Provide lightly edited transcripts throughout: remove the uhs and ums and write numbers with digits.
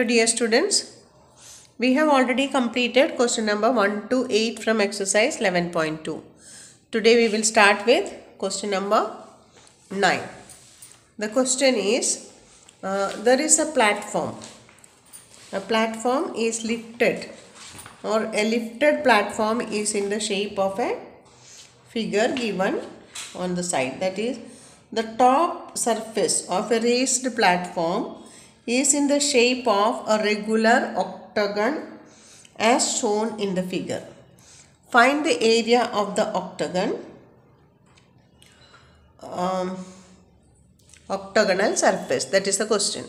Hello dear students, we have already completed question number 1 to 8 from exercise 11.2. Today we will start with question number 9. The question is, there is a platform. A platform is lifted, or a lifted platform is in the shape of a figure given on the side. That is, the top surface of a raised platform is in the shape of a regular octagon as shown in the figure. Find the area of the octagon, octagonal surface. That is the question.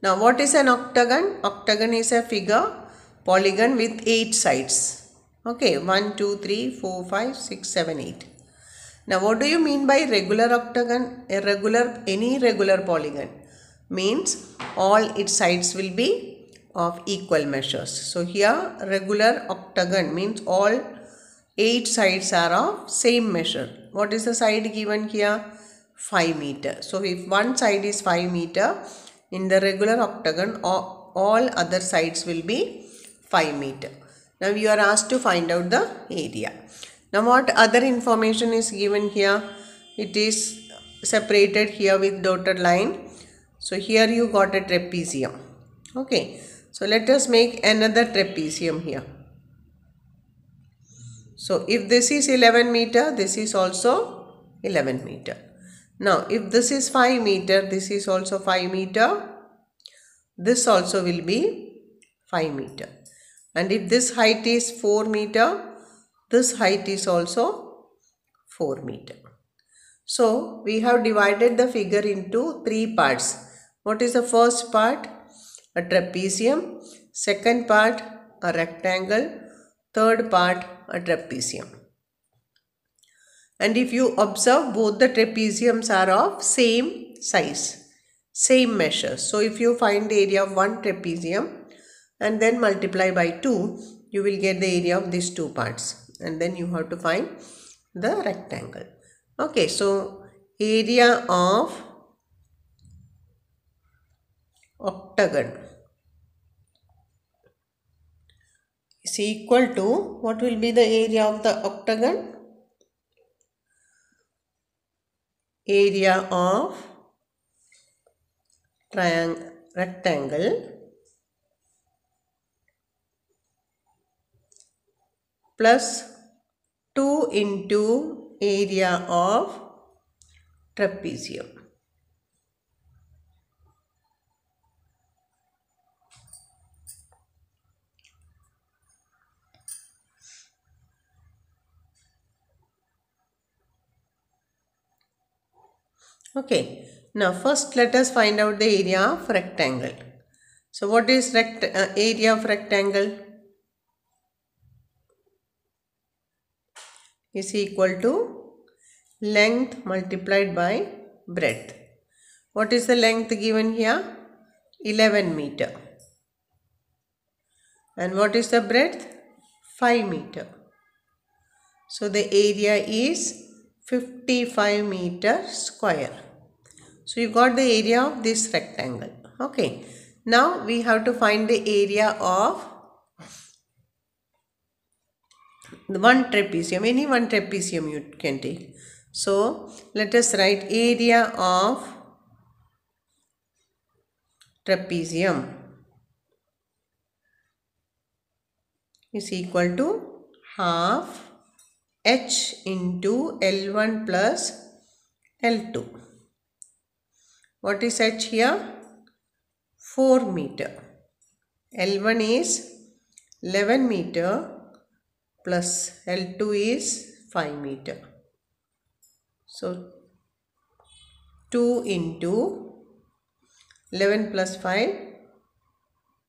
Now, what is an octagon? Octagon is a figure polygon with 8 sides. Okay, 1, 2, 3, 4, 5, 6, 7, 8. Now, what do you mean by regular octagon? Any regular polygon means all its sides will be of equal measures. So, here regular octagon means all 8 sides are of same measure. What is the side given here? 5 meter. So, if one side is 5 meter, in the regular octagon, all other sides will be 5 meter. Now, you are asked to find out the area. Now, what other information is given here? It is separated here with dotted line. So, here you got a trapezium. Okay. So, let us make another trapezium here. So, if this is 11 meter, this is also 11 meter. Now, if this is 5 meter, this is also 5 meter. This also will be 5 meter. And if this height is 4 meter, this height is also 4 meter. So, we have divided the figure into 3 parts. What is the first part? A trapezium. Second part, a rectangle. Third part, a trapezium. And if you observe, both the trapeziums are of same size, same measure. So, if you find the area of one trapezium and then multiply by 2, you will get the area of these 2 parts. And then you have to find the rectangle. Okay, so area of octagon is equal to, what will be the area of the octagon? Area of rectangle plus 2 into area of trapezium. Okay, now first let us find out the area of rectangle. So, what is area of rectangle? Is equal to length multiplied by breadth. What is the length given here? 11 meter. And what is the breadth? 5 meter. So, the area is 55 meter square. So, you got the area of this rectangle. Okay. Now, we have to find the area of the one trapezium. Any one trapezium you can take. So, let us write area of trapezium is equal to half h into L1 plus L2. What is h here? 4 meter. L1 is 11 meter plus L2 is 5 meter. So, 2 into 11 plus 5,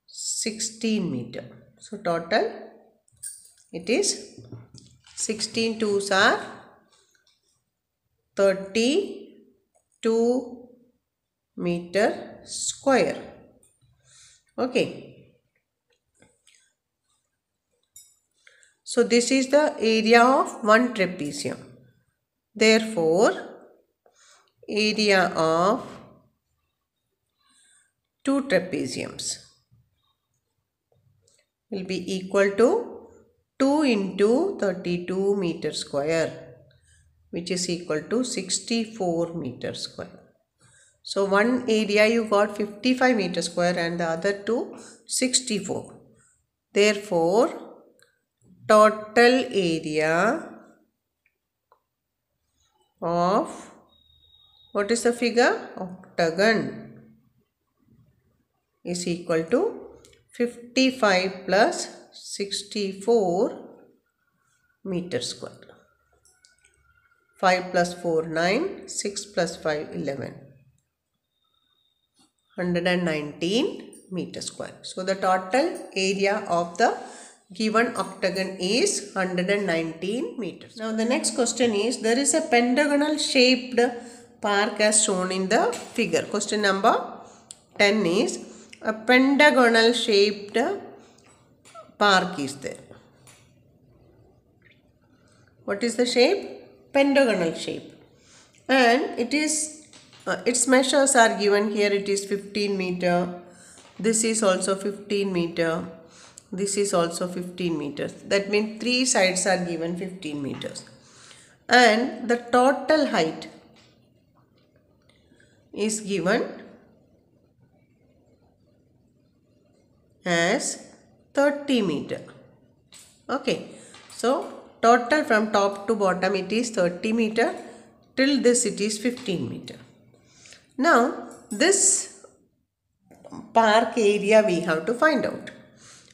16 meter. So, total it is 16 twos are 32 meter square. Okay. So, this is the area of one trapezium. Therefore, area of 2 trapeziums will be equal to 2 into 32 meter square, which is equal to 64 meter square. So one area you got 55 meter square and the other two 64. Therefore, total area of, what is the figure? Octagon is equal to 55 plus 64 meter square. 5 plus 4 9, 6 plus 5 11. 119 meter square. So the total area of the given octagon is 119 meters. Now the next question is, there is a pentagonal shaped park as shown in the figure. Question number 10 is, a pentagonal shaped park is there. What is the shape? Pentagonal shape. And it is its measures are given here. It is 15 meter. This is also 15 meter. This is also 15 meters. That means three sides are given 15 meters. And the total height is given as 30 meter. Okay. So total from top to bottom it is 30 meter. Till this it is 15 meter. Now this park area we have to find out.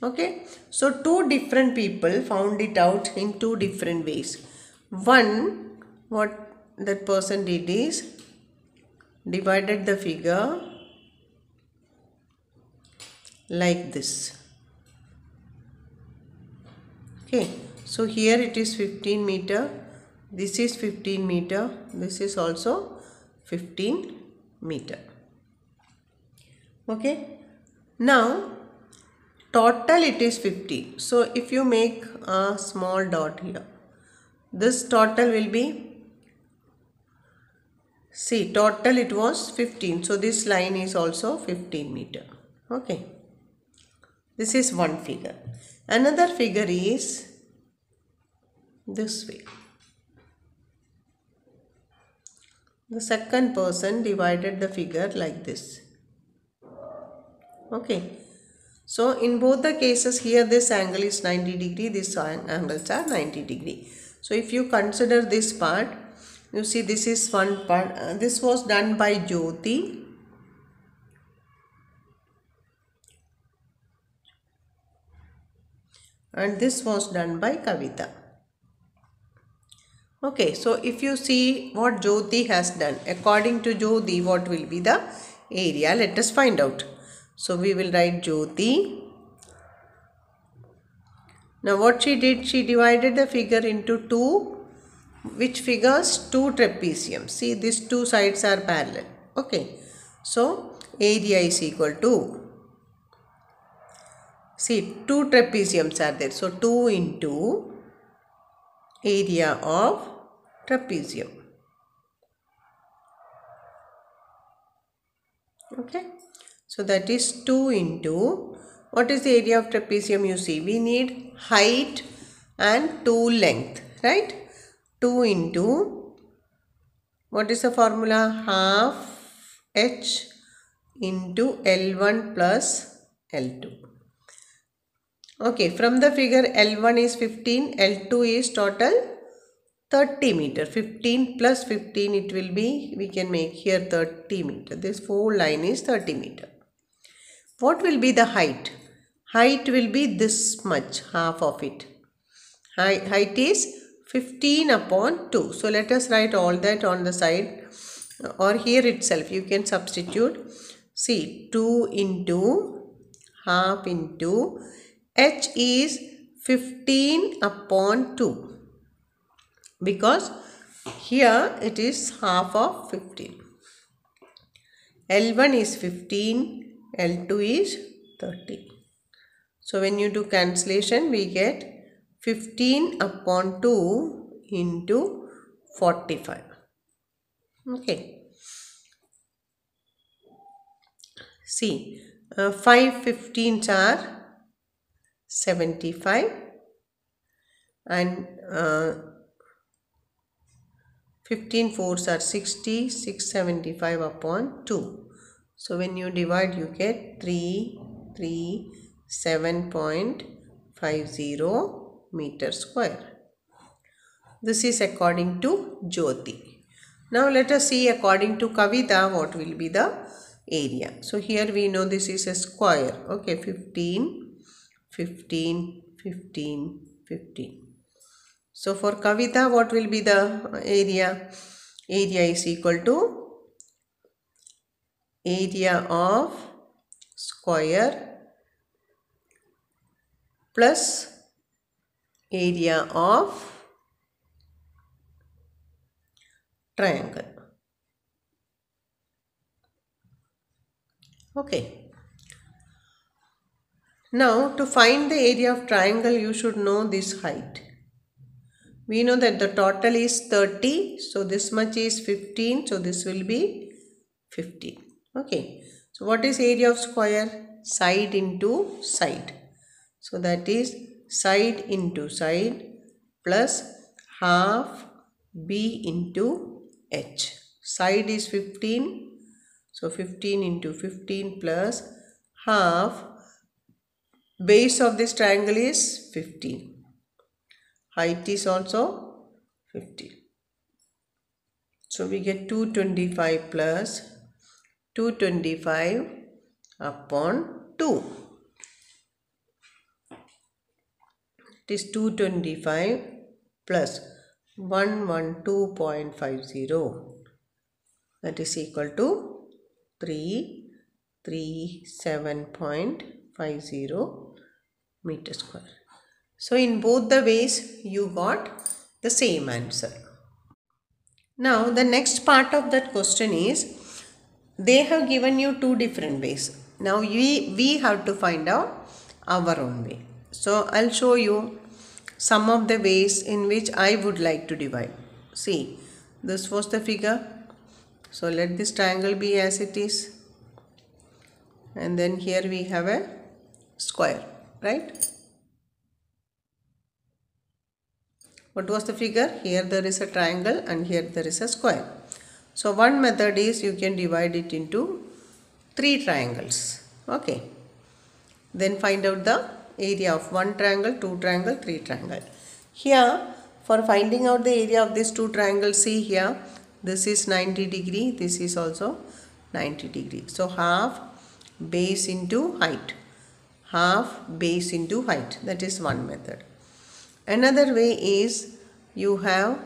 Okay. So two different people found it out in two different ways. One, what that person did is divided the figure like this. Okay. So here it is 15 meter. This is 15 meter. This is also 15 meter. Okay. Now total it is 50. So if you make a small dot here, this total will be, see, total it was 15. So this line is also 15 meter. Okay. This is one figure. Another figure is this way. The second person divided the figure like this. Okay. So in both the cases, here this angle is 90 degree, this angles are 90 degree. So if you consider this part, you see this is one part. This was done by Jyoti. And this was done by Kavita. Okay, so if you see what Jyoti has done, according to Jyoti, what will be the area? Let us find out. So we will write Jyoti. Now what she did, she divided the figure into two. Which figures? Two trapeziums. See, these two sides are parallel. Okay, so area is equal to, see, two trapeziums are there. So 2 into area of trapezium. Okay. So that is 2 into, what is the area of trapezium? You see, we need height and 2 length, right? 2 into, what is the formula? Half h into L1 plus L2. Okay, from the figure L1 is 15, L2 is total 30 meter. 15 plus 15 it will be, we can make here 30 meter. This whole line is 30 meter. What will be the height? Height will be this much, half of it. Height is 15 upon 2. So let us write all that on the side or here itself. You can substitute. See, 2 into half into h is 15 upon 2. Because here it is half of 15. L1 is 15, L2 is 30. So when you do cancellation, we get 15 upon 2 into 45. Okay. See, 5 15s are 75 and 15 fours are 60, 675 upon 2. So when you divide, you get 337.50 meter square. This is according to Jyoti. Now let us see according to Kavita what will be the area. So here we know this is a square. Okay, 15, 15, 15, 15. So for Kavita what will be the area? Area is equal to area of square plus area of triangle. Okay. Now to find the area of triangle you should know this height. We know that the total is 30, so this much is 15, so this will be 15. Okay. So what is area of square? Side into side. So that is side into side plus half b into h. Side is 15. So 15 into 15 plus half. Base of this triangle is 15. Height is also 15. So we get 225 plus 225 upon 2. It is 225 plus 112.50. That is equal to 337.50 meter square. So in both the ways you got the same answer. Now the next part of that question is they have given you two different ways. Now we have to find out our own way. So I'll show you some of the ways in which I would like to divide. See, this was the figure. So let this triangle be as it is. And then here we have a square, right? What was the figure? Here there is a triangle and here there is a square. So one method is you can divide it into 3 triangles. Okay. Then find out the area of 1 triangle, 2 triangle, 3 triangle. Here for finding out the area of these 2 triangles, see here this is 90 degree, this is also 90 degree. So half base into height. Half base into height. That is one method. Another way is you have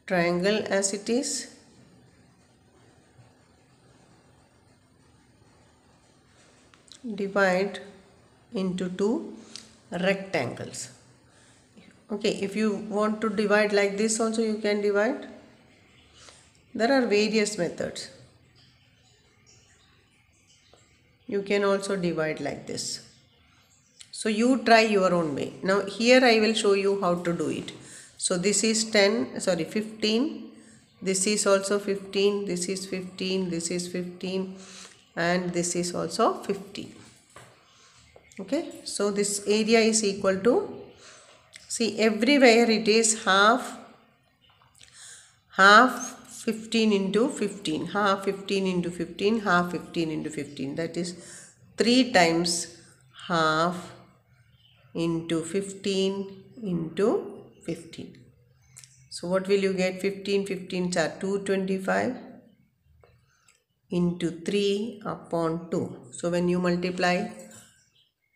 triangle as it is. Divide into 2 rectangles. Okay, if you want to divide like this also you can divide. There are various methods. You can also divide like this. So you try your own way. Now here I will show you how to do it. So this is 15. This is also 15. This is 15. This is 15. And this is also 15. Okay. So this area is equal to, see everywhere it is half 15 into 15. Half 15 into 15. Half 15 into 15. That is 3 times half into 15 into 15. So what will you get? 15 15s are 225 into 3 upon 2. So when you multiply,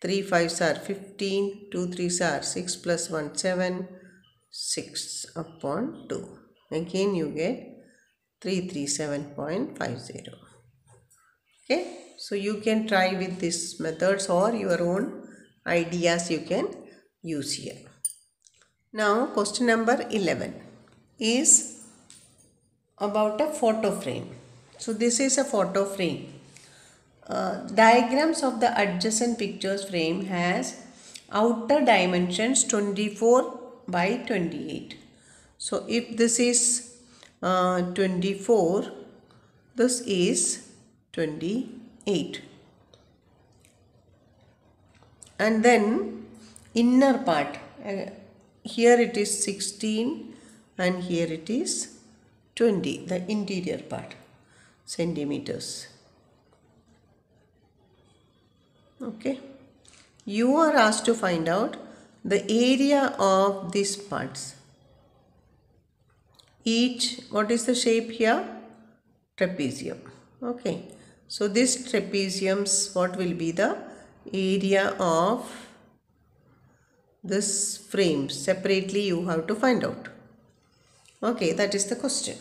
3 5s are 15, 2 3s are 6 plus 1 7, 6 upon 2. Again you get 337.50. Okay. So you can try with these methods or your own ideas you can use here. Now question number 11 is about a photo frame. So this is a photo frame. Diagrams of the adjacent pictures frame has outer dimensions 24 by 28. So if this is 24, this is 28. and then inner part, here it is 16 and here it is 20, the interior part, centimeters. Okay, you are asked to find out the area of these parts. Each, what is the shape here? Trapezium. Okay, so this trapezium's, what will be the area of this frame? Separately you have to find out. Okay, that is the question.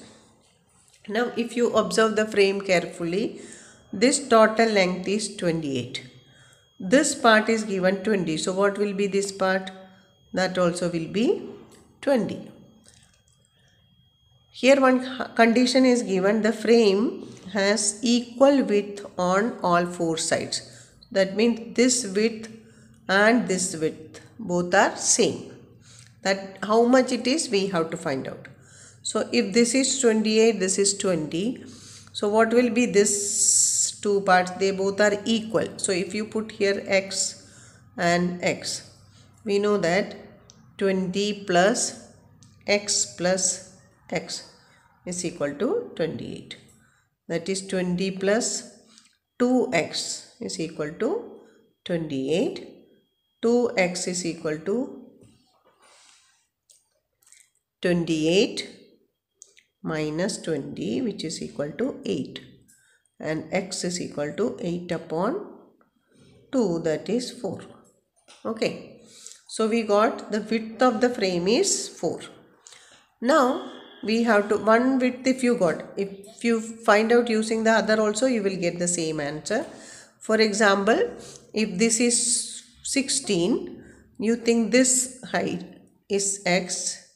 Now if you observe the frame carefully, this total length is 28. This part is given 20. So what will be this part? That also will be 20. Here one condition is given, the frame has equal width on all four sides. That means this width and this width both are same. That how much it is, we have to find out. So if this is 28, this is 20. So what will be this two parts? They both are equal. So if you put here x and x, we know that 20 plus x is equal to 28. That is 20 plus 2x is equal to 28. 2x is equal to 28 minus 20, which is equal to 8, and x is equal to 8 upon 2, that is 4. Okay, so we got the width of the frame is 4. Now we have to, one width if you got, if you find out using the other also, you will get the same answer. For example, if this is 16, you think this height is x,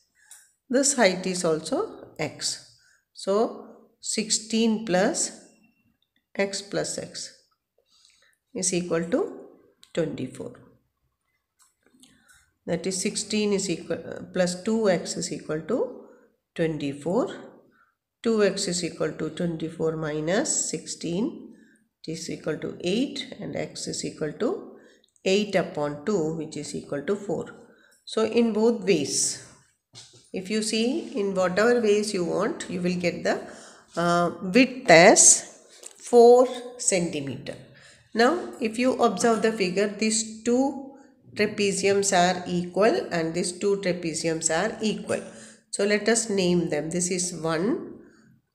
this height is also x. So 16 plus x is equal to 24. That is 16 is equal plus 2x is equal to 24. 2x is equal to 24 minus 16, it is equal to 8, and x is equal to 8 upon 2, which is equal to 4. So in both ways, if you see in whatever ways you want, you will get the width as 4 centimeter. Now if you observe the figure, these two trapeziums are equal and these two trapeziums are equal. So let us name them. This is 1,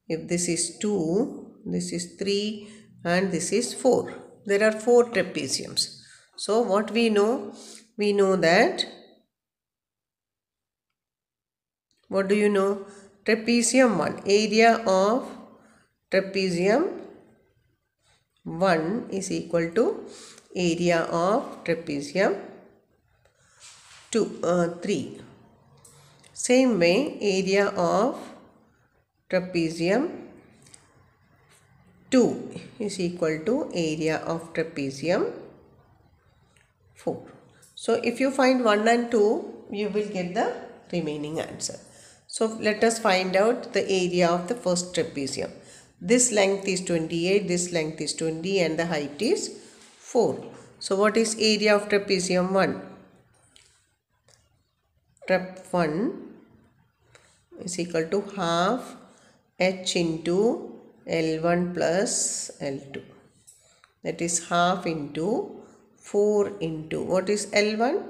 if this is 2, this is 3, and this is 4. There are 4 trapeziums. So what we know? We know that, what do you know? Trapezium 1, area of trapezium 1 is equal to area of trapezium 3. Same way, area of trapezium 2 is equal to area of trapezium 4. So if you find 1 and 2, you will get the remaining answer. So let us find out the area of the first trapezium. This length is 28, this length is 20, and the height is 4. So what is area of trapezium 1? Trap 1 is equal to half h into L1 plus L2. That is half into 4 into, what is L1?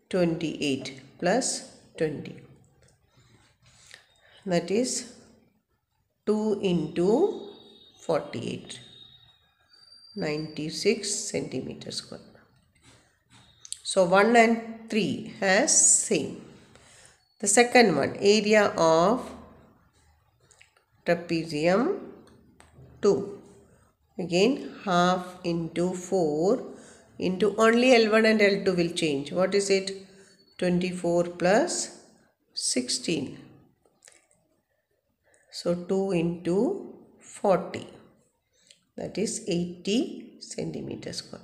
28 plus 20. That is 2 into 48, 96 centimeter square. So 1 and 3 has same. The second one, area of trapezium 2. Again half into 4 into, only L1 and L2 will change. What is it? 24 plus 16. So 2 into 40, that is 80 centimeter square.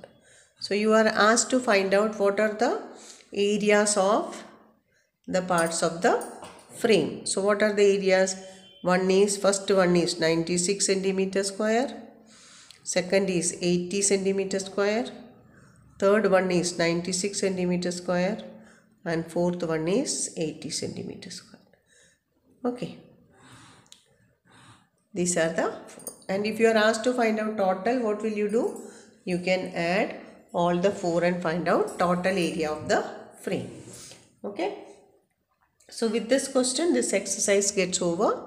So you are asked to find out what are the areas of the parts of the frame. So what are the areas? First one is 96 centimeter square. Second is 80 centimeter square. third one is 96 centimeter square, and fourth one is 80 centimeter square. Okay, these are the, and if you are asked to find out total, what will you do? You can add all the 4 and find out total area of the frame. Okay, so with this question, this exercise gets over.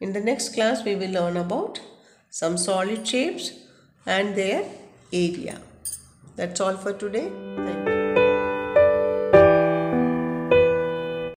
In the next class, we will learn about some solid shapes and their area. That's all for today. Thank you.